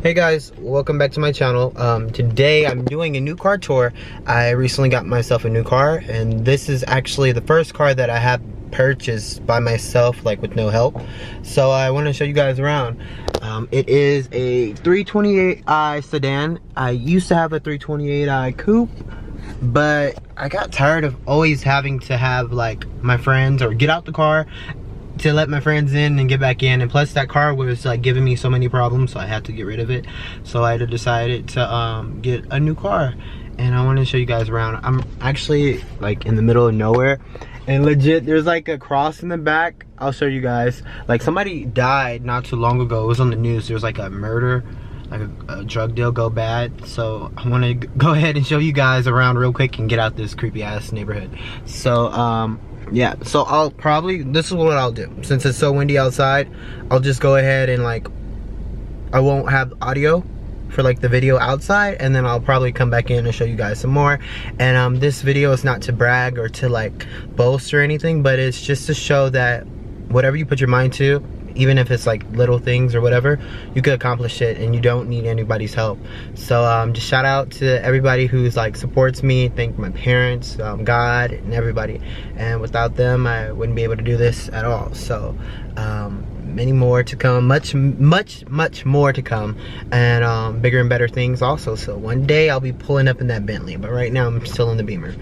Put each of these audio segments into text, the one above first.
Hey guys, welcome back to my channel. Today I'm doing a new car tour. I recently got myself a new car, and this is actually the first car that I have purchased by myself, like with no help. So I want to show you guys around. It is a 328i sedan. I used to have a 328i coupe, but I got tired of always having to have like my friends or get out the car to let my friends in and get back in, and plus that car was like giving me so many problems, so I had to get rid of it. So I decided to get a new car, and I want to show you guys around. I'm actually like in the middle of nowhere, and legit there's like a cross in the back. I'll show you guys. Like somebody died not too long ago. It was on the news. There was like a murder, like a drug deal go bad. So I want to go ahead and show you guys around real quick and get out this creepy ass neighborhood. So yeah, so I'll probably, this is what I'll do. Since it's so windy outside, I'll just go ahead and like, I won't have audio for like the video outside, and then I'll probably come back in and show you guys some more. And this video is not to brag or to like boast or anything, but it's just to show that whatever you put your mind to, even if it's like little things or whatever, you could accomplish it and you don't need anybody's help. So just shout out to everybody who's like supports me. Thank my parents, God, and everybody. And without them, I wouldn't be able to do this at all. So many more to come, much more to come, and bigger and better things also. So one day I'll be pulling up in that Bentley, but right now I'm still in the Beamer.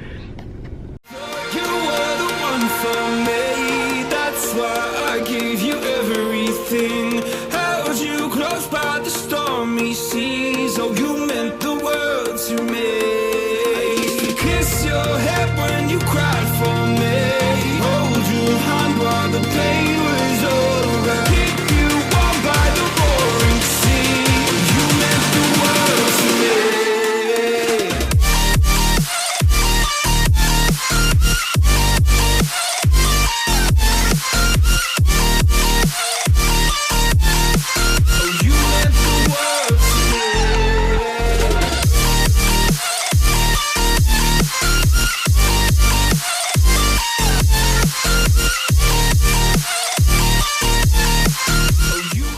Held you close by the stormy seas. Oh, you meant the world to me. I used to kiss your head when you cried for me. Hold your hand while the pain was over. Keep you warm by the roaring sea. You meant the world to me.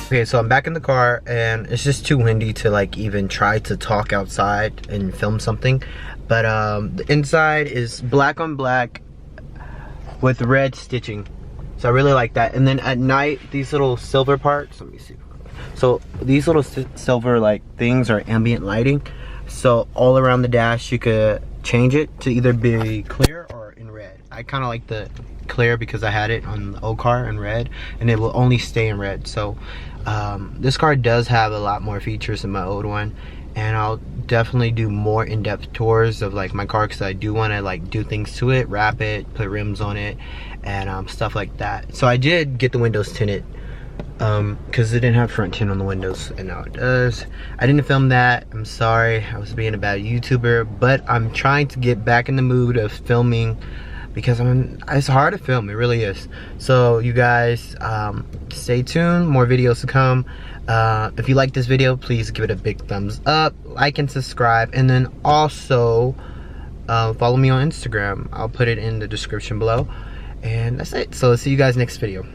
Okay, so I'm back in the car, and it's just too windy to like even try to talk outside and film something. But the inside is black on black with red stitching, so I really like that. And then at night, these little silver parts, let me see. So these little silver like things are ambient lighting, so all around the dash you could change it to either be clear or in red. I kind of like the clear because I had it on the old car in red, and it will only stay in red. So this car does have a lot more features than my old one, and I'll definitely do more in-depth tours of like my car, because I do want to like do things to it, wrap it, put rims on it, and stuff like that. So I did get the windows tinted because it didn't have front tint on the windows, and now it does. I didn't film that, I'm sorry, I was being a bad YouTuber, but I'm trying to get back in the mood of filming, because it's hard to film, it really is. So you guys stay tuned, more videos to come. If you like this video, please give it a big thumbs up, like and subscribe, and then also follow me on Instagram. I'll put it in the description below, and that's it. So I'll see you guys next video.